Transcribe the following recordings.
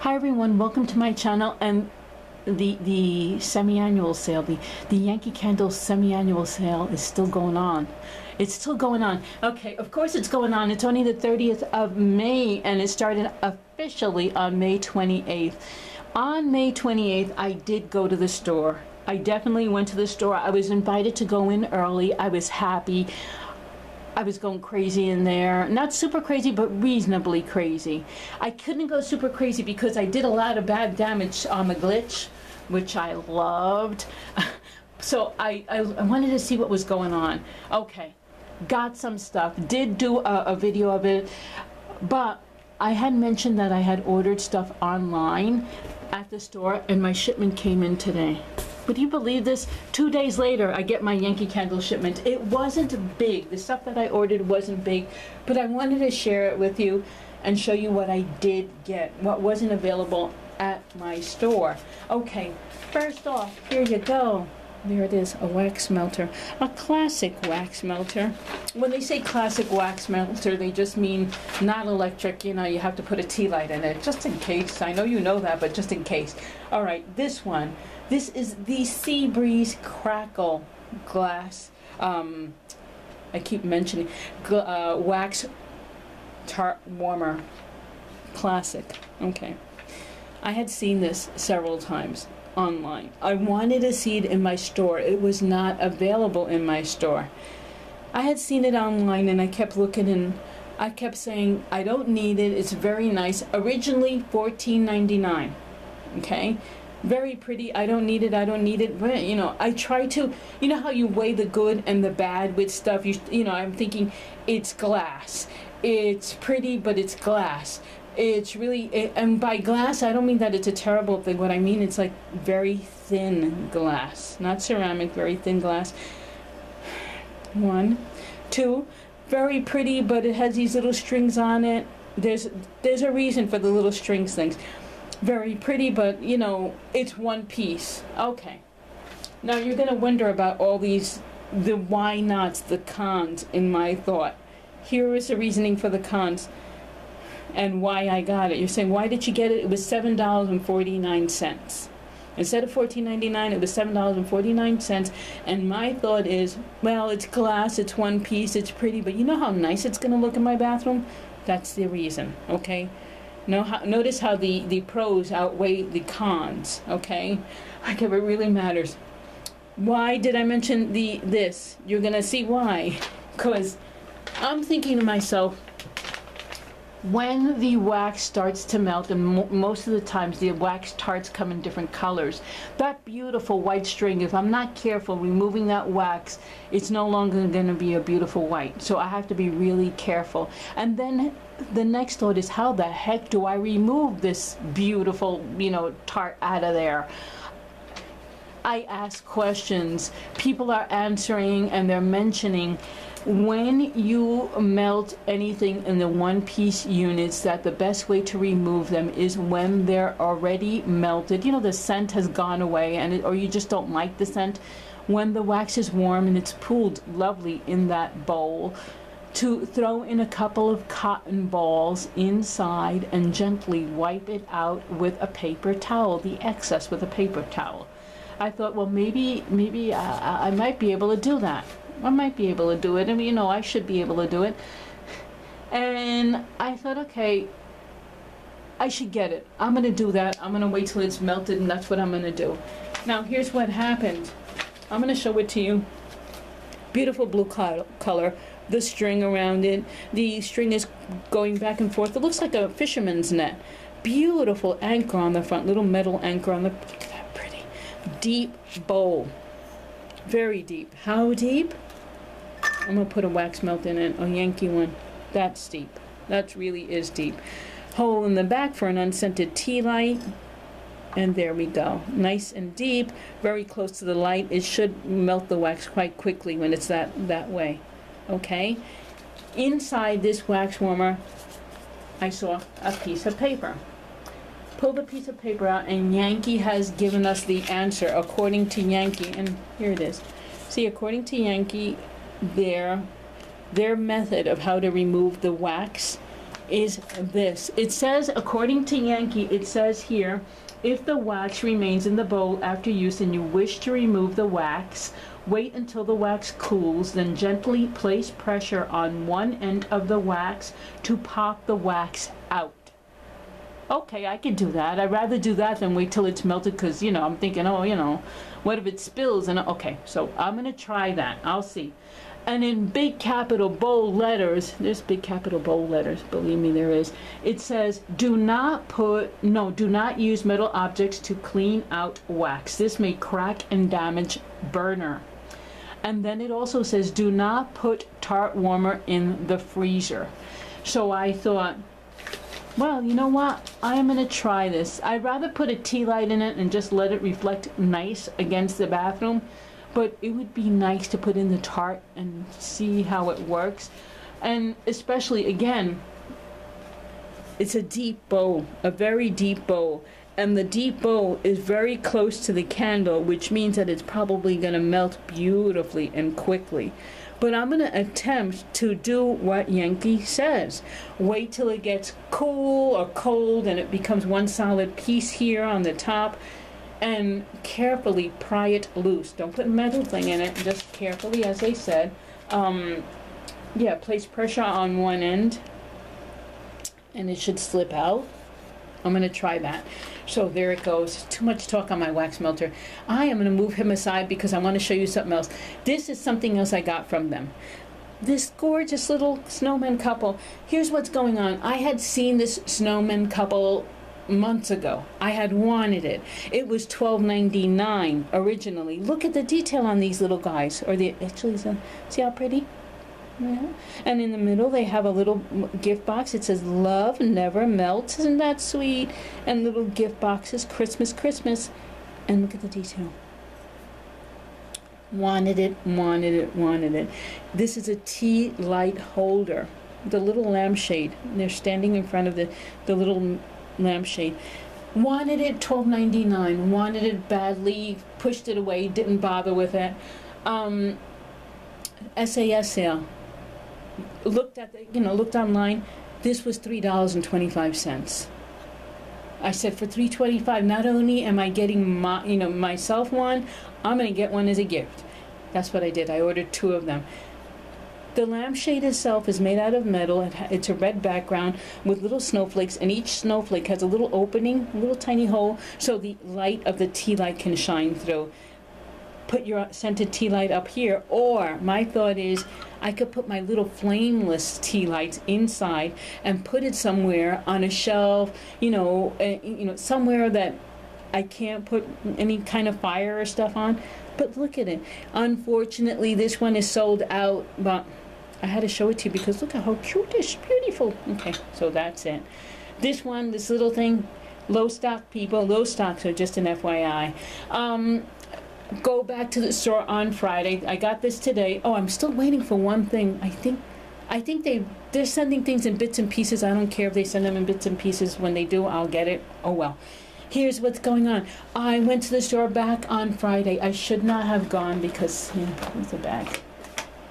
Hi everyone, welcome to my channel and the semi-annual sale, the Yankee Candle semi-annual sale is still going on. It's still going on. Okay, of course it's going on. It's only the 30th of May and it started officially on May 28th. On May 28th, I did go to the store. I definitely went to the store. I was invited to go in early. I was happy. I was going crazy in there. Not super crazy, but reasonably crazy. I couldn't go super crazy because I did a lot of bad damage on the glitch, which I loved. So I wanted to see what was going on. Okay, got some stuff. Did do a video of it, but I had mentioned that I had ordered stuff online at the store and my shipment came in today. Would you believe this? 2 days later, I get my Yankee Candle shipment. It wasn't big. The stuff that I ordered wasn't big, but I wanted to share it with you and show you what I did get, what wasn't available at my store. Okay, first off, here you go. There it is, a wax melter, a classic wax melter. When they say classic wax melter, they just mean not electric. You know, you have to put a tea light in it, just in case. I know you know that, but just in case. All right, this one. This is the Sea Breeze Crackle glass. I keep mentioning wax tart warmer, classic. Okay, I had seen this several times online. I wanted to see it in my store. It was not available in my store. I had seen it online and I kept looking and I kept saying I don't need it. It's very nice. Originally $14.99. Okay. Very pretty. I don't need it. I don't need it. But, you know, I try to, you know how you weigh the good and the bad with stuff. You know, I'm thinking it's glass. It's pretty, but it's glass. It's really, and by glass, I don't mean that it's a terrible thing. What I mean, it's like very thin glass, not ceramic, very thin glass. 1, 2, very pretty, but it has these little strings on it. There's a reason for the little strings things. Very pretty, but you know, it's one piece. Okay. Now you're gonna wonder about all these, the why nots, the cons in my thought. Here is the reasoning for the cons and why I got it. You're saying, why did you get it? It was $7.49. Instead of $14.99, it was $7.49. And my thought is, well, it's glass, it's one piece, it's pretty, but you know how nice it's gonna look in my bathroom? That's the reason, okay? Notice how the pros outweigh the cons, okay? Like if it really matters. Why did I mention this? You're gonna see why. Because I'm thinking to myself, when the wax starts to melt, and most of the times the wax tarts come in different colors, that beautiful white string, if I'm not careful removing that wax, it's no longer going to be a beautiful white. So I have to be really careful. And then the next thought is, how the heck do I remove this beautiful, you know, tart out of there? I ask questions. People are answering and they're mentioning, when you melt anything in the one-piece units, that the best way to remove them is when they're already melted. You know, the scent has gone away, or you just don't like the scent. When the wax is warm and it's pooled lovely in that bowl, to throw in a couple of cotton balls inside and gently wipe it out with a paper towel, the excess with a paper towel. I thought, well, maybe I might be able to do that. I might be able to do it. I mean, you know, I should be able to do it. And I thought, okay, I should get it. I'm going to do that. I'm going to wait till it's melted, and that's what I'm going to do. Now, here's what happened. I'm going to show it to you. Beautiful blue color. The string around it. The string is going back and forth. It looks like a fisherman's net. Beautiful anchor on the front. Little metal anchor on the... Look at that pretty. Deep bowl. Very deep. How deep? I'm going to put a wax melt in it, a Yankee one. That's deep. That really is deep. Hole in the back for an unscented tea light. And there we go. Nice and deep, very close to the light. It should melt the wax quite quickly when it's that way. Okay? Inside this wax warmer, I saw a piece of paper. Pull the piece of paper out, and Yankee has given us the answer according to Yankee. And here it is. See, according to Yankee, their method of how to remove the wax is this. It says, according to Yankee, it says here, if the wax remains in the bowl after use and you wish to remove the wax, wait until the wax cools, then gently place pressure on one end of the wax to pop the wax out. Okay, I can do that. I'd rather do that than wait till it's melted because, you know, I'm thinking, oh, you know, what if it spills? And okay, so I'm going to try that. I'll see. And in big capital bold letters, there's big capital bold letters, believe me there is, it says, do not use metal objects to clean out wax. This may crack and damage burner. And then it also says, do not put tart warmer in the freezer. So I thought, well, you know what? I am going to try this. I'd rather put a tea light in it and just let it reflect nice against the bathroom. But it would be nice to put in the tart and see how it works. And especially, again, it's a deep bowl, a very deep bowl. And the deep bowl is very close to the candle, which means that it's probably going to melt beautifully and quickly. But I'm going to attempt to do what Yankee says. Wait till it gets cool or cold and it becomes one solid piece here on the top. And carefully pry it loose. Don't put a metal thing in it. Just carefully, as I said. Yeah, place pressure on one end. And it should slip out. I'm going to try that. So there it goes. Too much talk on my wax melter. I am going to move him aside because I want to show you something else. This is something else I got from them. This gorgeous little snowman couple. Here's what's going on. I had seen this snowman couple months ago. I had wanted it. It was $12.99 originally. Look at the detail on these little guys. Or the actually, see how pretty? Yeah. And in the middle they have a little gift box. It says love never melts. Isn't that sweet? And little gift boxes, Christmas, Christmas. And look at the detail. Wanted it, wanted it, wanted it. This is a tea light holder. The little lampshade. They're standing in front of the little lampshade. Wanted it, $12.99. Wanted it badly, pushed it away, didn't bother with it. SAS sale. Looked at looked online. This was $3.25. I said, for $3.25, not only am I getting myself one, I'm going to get one as a gift. That's what I did. I ordered 2 of them. The lampshade itself is made out of metal. It's a red background with little snowflakes, and each snowflake has a little opening, a little tiny hole, so the light of the tea light can shine through. Put your scented tea light up here, or my thought is I could put my little flameless tea lights inside and put it somewhere on a shelf, somewhere that I can't put any kind of fire or stuff on. But look at it. Unfortunately, this one is sold out, but I had to show it to you because look at how cute it is. Beautiful. Okay, so that's it. This one, this little thing, low stock people, low stocks are just an FYI. Go back to the store on Friday. I got this today. Oh, I'm still waiting for one thing. I think they're sending things in bits and pieces. I don't care if they send them in bits and pieces. When they do, I'll get it. Oh well. Here's what's going on. I went to the store back on Friday. I should not have gone because it's a bag.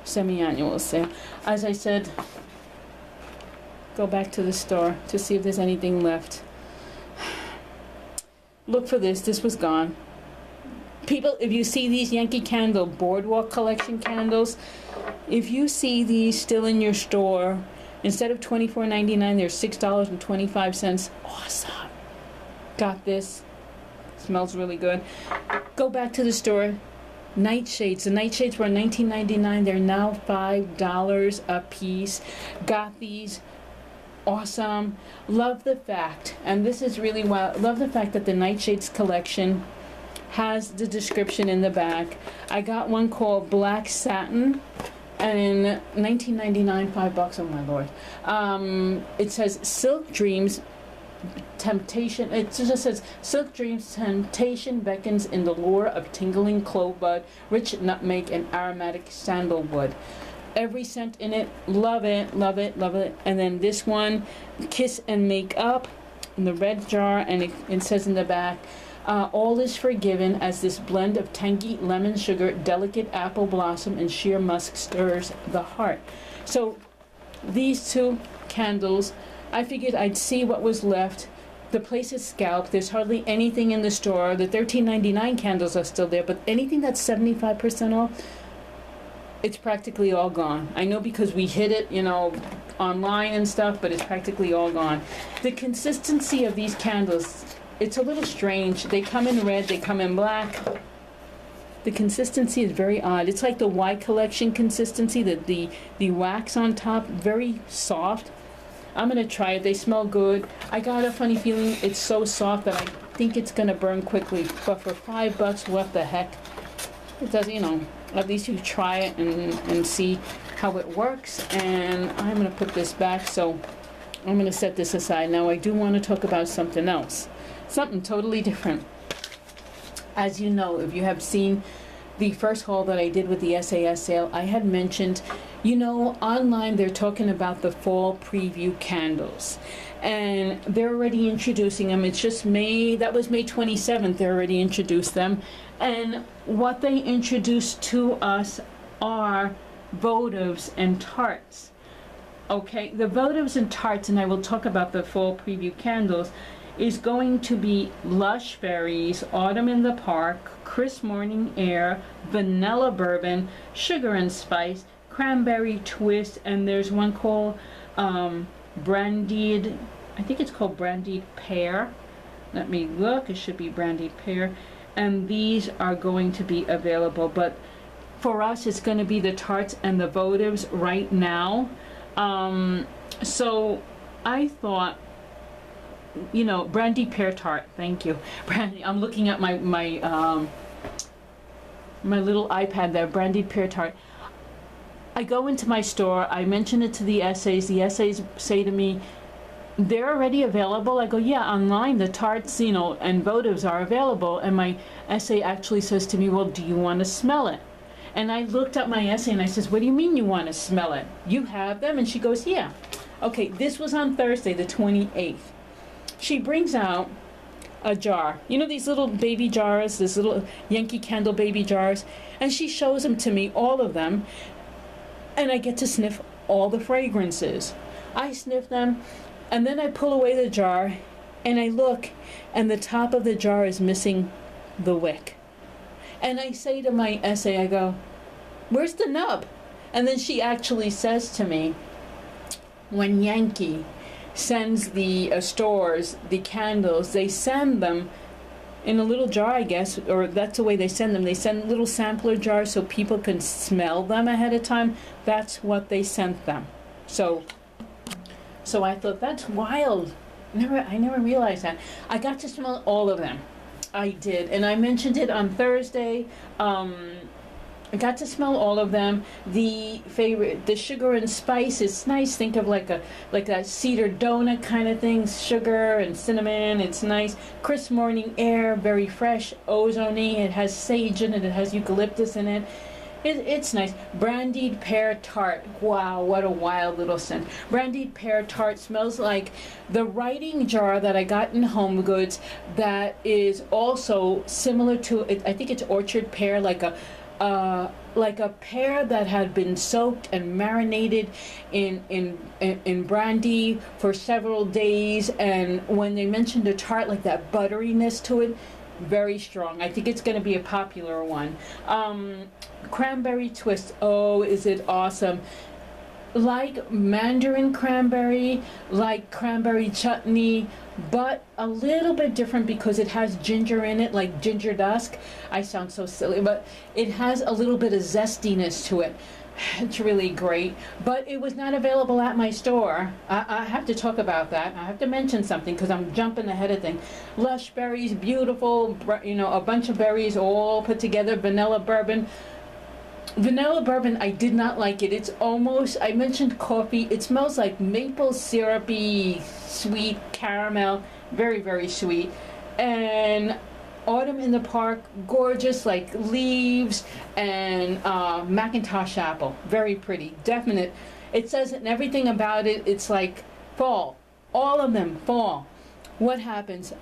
Semi-annual sale. As I said, go back to the store to see if there's anything left. Look for this. This was gone. People, if you see these Yankee Candle Boardwalk Collection candles, if you see these still in your store, instead of $24.99, they're $6.25. Awesome. Got this. Smells really good. Go back to the store. Nightshades. The nightshades were $19.99. They're now $5 a piece. Got these. Awesome. Love the fact, and this is really wild, love the fact that the Nightshades collection has the description in the back. I got one called Black Satin, and in $19.99, $5. Oh my lord. It says Silk Dreams Temptation. It just says Silk Dreams Temptation beckons in the lure of tingling clove bud, rich nutmeg, and aromatic sandalwood. Every scent in it, love it, love it, love it. And then this one, Kiss and Make Up, in the red jar, and it says in the back, all is forgiven as this blend of tangy lemon sugar, delicate apple blossom, and sheer musk stirs the heart. So these 2 candles I figured I'd see what was left. The place is scalped. There's hardly anything in the store. The $13.99 candles are still there, but anything that's 75% off, it's practically all gone. I know because we hit it, you know, online and stuff, but it's practically all gone. The consistency of these candles, it's a little strange. They come in red, they come in black. The consistency is very odd. It's like the Y collection consistency, the wax on top, very soft. I'm gonna try it. They smell good. I got a funny feeling it's so soft that I think it's gonna burn quickly. But for $5, what the heck? It does, you know, at least you try it and see how it works. And I'm gonna put this back, so I'm gonna set this aside. Now I do want to talk about something else. Something totally different. As you know, if you have seen the first haul that I did with the SAS sale, I had mentioned, you know, online they're talking about the fall preview candles. And they're already introducing them. It's just May, that was May 27th, they already introduced them. And what they introduced to us are votives and tarts. Okay, the votives and tarts, and I will talk about the fall preview candles, is going to be Lush Berries, Autumn in the Park, Crisp Morning Air, Vanilla Bourbon, Sugar and Spice, Cranberry Twist, and there's one called Brandied, I think it's called Brandied Pear. Let me look, it should be Brandied Pear. And these are going to be available, but for us it's going to be the tarts and the votives right now. So I thought, you know, brandy pear tart. Thank you, brandy. I'm looking at my little iPad there. Brandy pear tart. I go into my store. I mention it to the SAs. The SAs say to me, "They're already available." I go, "Yeah, online. The tarts, you know, and votives are available." And my SA actually says to me, "Well, do you want to smell it?" And I looked at my SA and I says, "What do you mean you want to smell it? You have them?" And she goes, "Yeah." Okay, this was on Thursday, the 28th. She brings out a jar. You know these little baby jars, this little Yankee Candle baby jars? And she shows them to me, all of them, and I get to sniff all the fragrances. I sniff them, and then I pull away the jar, and I look, and the top of the jar is missing the wick. And I say to my SA, I go, "Where's the nub?" And then she actually says to me, when Yankee sends the stores the candles, they send them in a little jar, I guess, or that's the way they send them. They send little sampler jars so people can smell them ahead of time. That's what they sent them. So I thought, that's wild. I never realized that. I got to smell all of them. I did, and I mentioned it on Thursday. I got to smell all of them. The favorite, the Sugar and Spice, is nice. Think of like that cedar donut kind of thing. Sugar and cinnamon. It's nice. Crisp Morning Air, very fresh. Ozone-y. It has sage in it. It has eucalyptus in it. It's nice. Brandied Pear Tart. Wow, what a wild little scent. Brandied Pear Tart smells like the writing jar that I got in Home Goods that is also similar to, I think it's Orchard Pear, like a pear that had been soaked and marinated in brandy for several days, and when they mentioned a tart, like that butteriness to it, very strong. I think it's going to be a popular one. Cranberry Twist, oh, is it awesome. Like mandarin cranberry, like cranberry chutney, but a little bit different because it has ginger in it, like ginger dusk. I sound so silly, but it has a little bit of zestiness to it. It's really great, but it was not available at my store. I have to talk about that. I have to mention something because I'm jumping ahead of things. Lush berries, beautiful, you know, a bunch of berries all put together. Vanilla bourbon. Vanilla bourbon, I did not like it. It's almost, I mentioned coffee. It smells like maple syrupy, sweet caramel, very, very sweet. And Autumn in the Park, gorgeous, like leaves and Macintosh apple, very pretty, definite. It says in everything about it, it's like fall, all of them fall. What happens?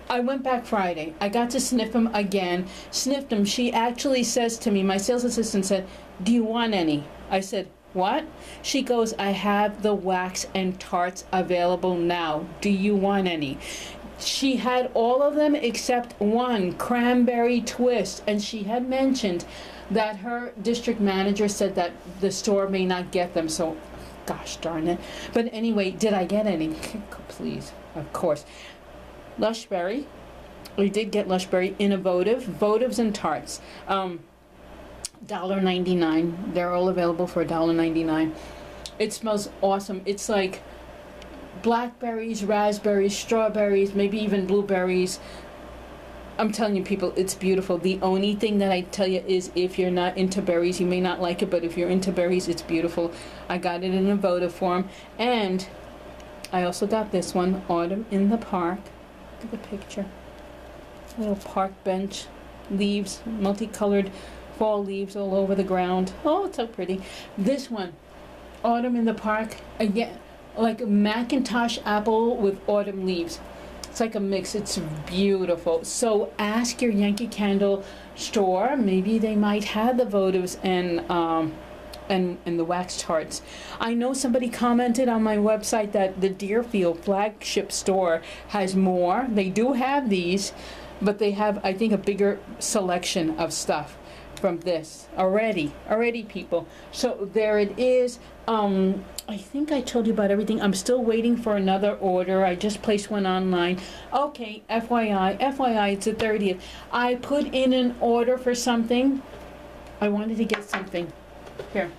I went back Friday. I got to sniff them again. Sniffed them. She actually says to me, my sales assistant said, "Do you want any?" I said, What? She goes, I have the wax and tarts available now. Do you want any? She had all of them except one, cranberry twist, and she had mentioned that her district manager said that the store may not get them, so gosh darn it. But anyway, did I get any? Please, of course. Lushberry. We did get Lushberry in a votives and tarts. $1.99. They're all available for $1.99. It smells awesome. It's like blackberries, raspberries, strawberries, maybe even blueberries. I'm telling you, people, it's beautiful. The only thing that I tell you is if you're not into berries, you may not like it, but if you're into berries, it's beautiful. I got it in a votive form. And I also got this one, Autumn in the Park. Look at the picture. Little park bench, leaves, multicolored fall leaves all over the ground. Oh, it's so pretty. This one, Autumn in the Park, again, like a Macintosh apple with autumn leaves. It's like a mix. It's beautiful. So ask your Yankee Candle store. Maybe they might have the votives and the wax tarts. I know somebody commented on my website that the Deerfield flagship store has more. They do have these, but they have, I think, a bigger selection of stuff from this already people. So there it is. I think I told you about everything. I'm still waiting for another order. I just placed one online. Okay, FYI, it's the 30th. I put in an order for something. I wanted to get something here.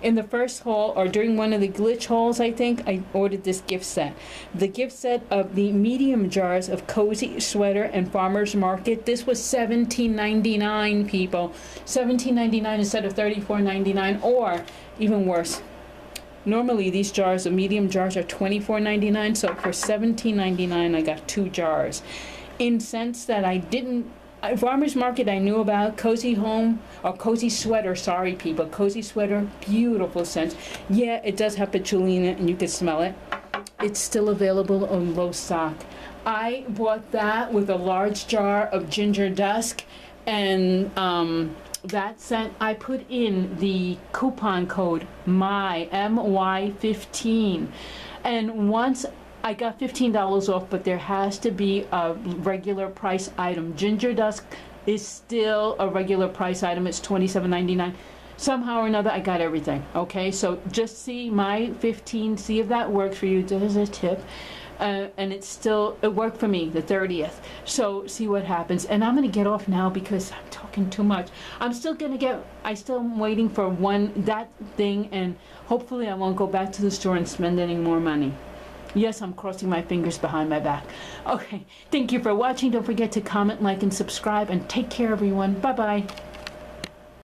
In the first haul, or during one of the glitch hauls, I think, I ordered this gift set. The gift set of the medium jars of Cozy Sweater and Farmer's Market. This was $17.99, people. $17.99 instead of $34.99, or even worse. Normally, these jars, the medium jars, are $24.99, so for $17.99, I got 2 jars. In sense that I didn't... Farmer's Market I knew about. Cozy Home, or Cozy Sweater, sorry people, Cozy Sweater, beautiful scent. Yeah, it does have patchouli in it and you can smell it. It's still available on low stock. I bought that with a large jar of Ginger Dusk, and that scent, I put in the coupon code MY15, and once I got $15 off, but there has to be a regular price item. Ginger Dusk is still a regular price item. It's $27.99. Somehow or another, I got everything. Okay, so just see my 15, see if that works for you. There's a tip. And it worked for me, the 30th. So see what happens. And I'm going to get off now because I'm talking too much. I still am waiting for that thing, and hopefully I won't go back to the store and spend any more money. Yes, I'm crossing my fingers behind my back. Okay, thank you for watching. Don't forget to comment, like, and subscribe, and take care, everyone. Bye-bye.